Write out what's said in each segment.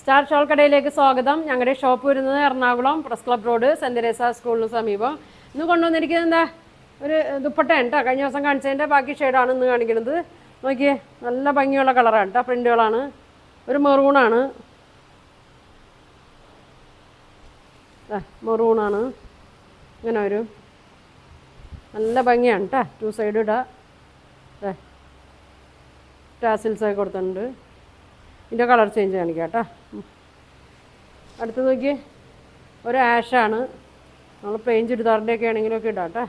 Star shawl കടയിലേക്ക് സ്വാഗതം. ഞങ്ങളുടെ ഷോപ്പ് വരുന്നത് Ernakulam press club road saint Teresa സ്കൂളിന് സമീപം. ഇന്ന് കൊണ്ടുവന്നിരിക്കുന്നത് എന്താ ഒരു ദുപ്പട്ടയാണ് കേട്ടോ. കഴിഞ്ഞ ദിവസം കാണിച്ചതിൻ്റെ ബാക്കി ഷെയ്ഡാണ് ഇന്ന് കാണിക്കുന്നത്. നോക്കിയേ, നല്ല ഭംഗിയുള്ള കളറാണ് കേട്ടോ. പ്രിൻ്റുകളാണ്. ഒരു മെറൂണാണ്, മെറൂണാണ്. ഇങ്ങനെ വരും. നല്ല ഭംഗിയാണ് കേട്ടോ. 2 സൈഡ് ഇടാം. ടാസിൽസൊക്കെ കൊടുത്തിട്ടുണ്ട്. ഇതിൻ്റെ കളർ ചേഞ്ച് കാണിക്കാം കേട്ടോ. അടുത്ത് നോക്കി, ഒരു ആഷാണ്. നമ്മൾ പ്ലെയിൻ ചുരിദാറിൻ്റെയൊക്കെ ആണെങ്കിലൊക്കെ ഇടാം കേട്ടോ.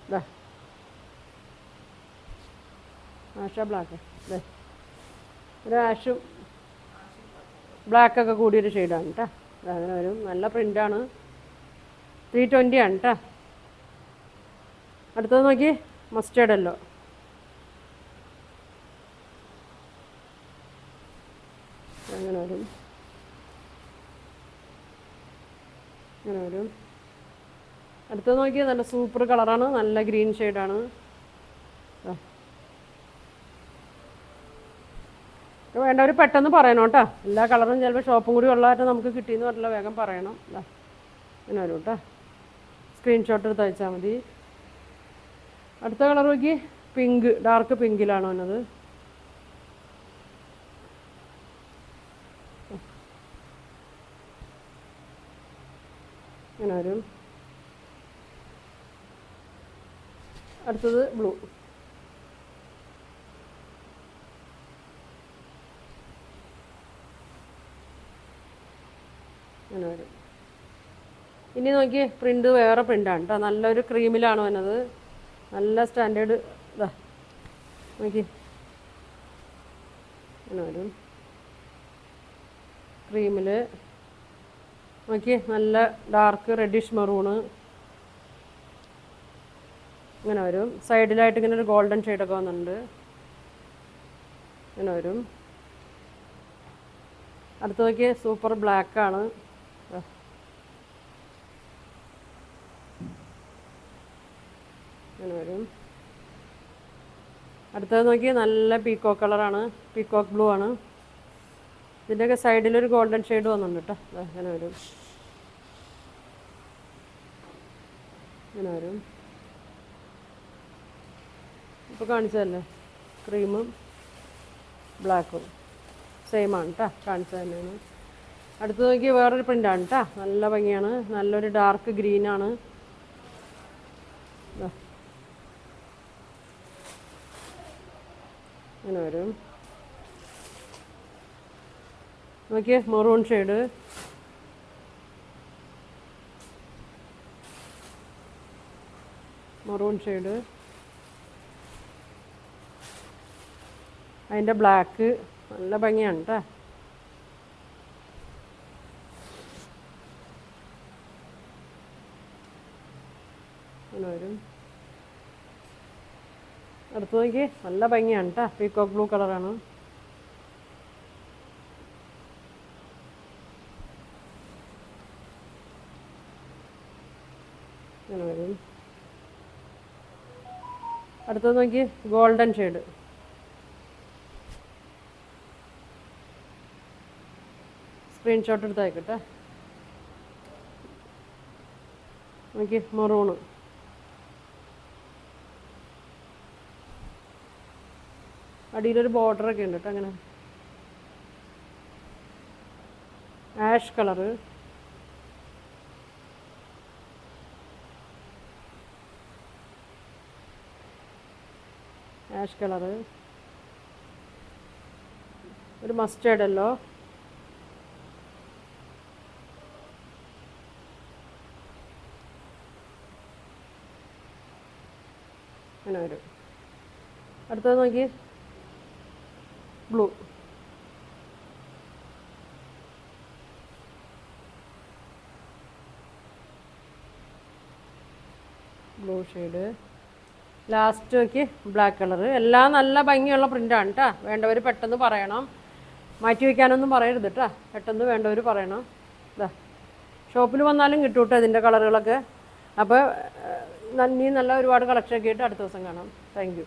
ഇതാ ആഷ ബ്ലാക്ക്. ഇതേ ഒരു ആഷും ബ്ലാക്കൊക്കെ കൂടിയൊരു ഷെയ്ഡാണ് കേട്ടോ. അങ്ങനെ വരും. നല്ല പ്രിൻ്റാണ്. 320 ആണ് കേട്ടോ. അടുത്തത് നോക്കി, മസ്റ്റേർഡല്ലോ. അങ്ങനെ വരും. അങ്ങനെ വരും. അടുത്തത് നോക്കി, നല്ല സൂപ്പർ കളറാണ്. നല്ല ഗ്രീൻ ഷെയ്ഡാണ്. വേണ്ടവർ പെട്ടെന്ന് പറയണം കേട്ടോ. എല്ലാ കളറും ചിലപ്പോൾ ഷോപ്പും കൂടി ഉള്ളതായിട്ട് നമുക്ക് കിട്ടിയെന്ന് പറഞ്ഞില്ല, വേഗം പറയണം. അങ്ങനെ വരും കേട്ടോ. സ്ക്രീൻഷോട്ട് എടുത്ത് അയച്ചാൽ മതി. അടുത്ത കളർ നോക്കി, പിങ്ക്, ഡാർക്ക് പിങ്കിലാണ് വന്നത്. ഇങ്ങനെ വരും. അടുത്തത് ബ്ലൂ. ഇങ്ങനെ വരും. ഇനി നോക്കി, പ്രിൻ്റ് വേറെ പ്രിൻ്റാണ് കേട്ടോ. നല്ലൊരു ക്രീമിലാണ് വന്നത്. നല്ല സ്റ്റാൻഡേർഡ്. ഇതാ നോക്കി, ഇങ്ങനെ വരും. ക്രീമിൽ നോക്കി, നല്ല ഡാർക്ക് റെഡിഷ് മെറൂണ്. ഇങ്ങനെ വരും. സൈഡിലായിട്ട് ഇങ്ങനെ ഒരു ഗോൾഡൻ ഷെയ്ഡൊക്കെ വന്നിട്ടുണ്ട്. ഇങ്ങനെ വരും. അടുത്ത് നോക്കി, സൂപ്പർ ബ്ലാക്കാണ്. ഇങ്ങനെ വരും. അടുത്തത് നോക്കി, നല്ല പീക്കോക്ക് കളറാണ്. പീക്കോക്ക് ബ്ലൂ ആണ്. ഇതിൻ്റെയൊക്കെ സൈഡിലൊരു ഗോൾഡൻ ഷെയ്ഡ് വന്നിട്ടുണ്ട് കേട്ടോ. ഇങ്ങനെ വരും. ഇങ്ങനെ വരും. ഇപ്പോൾ കാണിച്ചതല്ലേ, ക്രീമും ബ്ലാക്കും സെയിമാണ് കേട്ടോ. കാണിച്ചത് തന്നെയാണ്. അടുത്ത് നോക്കി, വേറൊരു പ്രിൻ്റാണ് കേട്ടോ. നല്ല ഭംഗിയാണ്. നല്ലൊരു ഡാർക്ക് ഗ്രീനാണ്. ഇങ്ങനെ വരും. നോക്കിയേ, മെറൂൺ ഷെയ്ഡ്. Maroon shade. അതിൻ്റെ ബ്ലാക്ക്. നല്ല ഭംഗിയാണ് കേട്ടോ. അങ്ങനെ വരും. അടുത്ത് നോക്കി, നല്ല ഭംഗിയാണ് കേട്ടോ. പീക്കോക്ക് ബ്ലൂ കളറാണ്. അങ്ങനെ വരും. അടുത്തത് നോക്കി, ഗോൾഡൻ ഷെയ്ഡ്. സ്ക്രീൻഷോട്ട് എടുത്ത് അയക്കട്ടെ. നോക്കി, മെറൂണ്. അടിയിലൊരു ബോർഡറൊക്കെ ഉണ്ട് കേട്ടോ. അങ്ങനെ ആഷ് കളറ്. Ash colour. ഒരു മസ്റ്റേർഡല്ലോ. അങ്ങനെ വരും. അടുത്തത് നോക്കി, ബ്ലൂ. Blue shade. ലാസ്റ്റ് നോക്കി, ബ്ലാക്ക് കളറ്. എല്ലാം നല്ല ഭംഗിയുള്ള പ്രിൻ്റാണ് കേട്ടോ. വേണ്ടവർ പെട്ടെന്ന് പറയണം. മാറ്റി വയ്ക്കാനൊന്നും പറയരുത് കേട്ടോ. പെട്ടെന്ന് വേണ്ടവർ പറയണം. ഇതാ ഷോപ്പിൽ വന്നാലും കിട്ടും കേട്ടോ ഇതിൻ്റെ കളറുകളൊക്കെ. അപ്പോൾ നല്ല ഒരുപാട് കളക്ഷനൊക്കെ ആയിട്ട് അടുത്ത ദിവസം കാണാം. Thank you.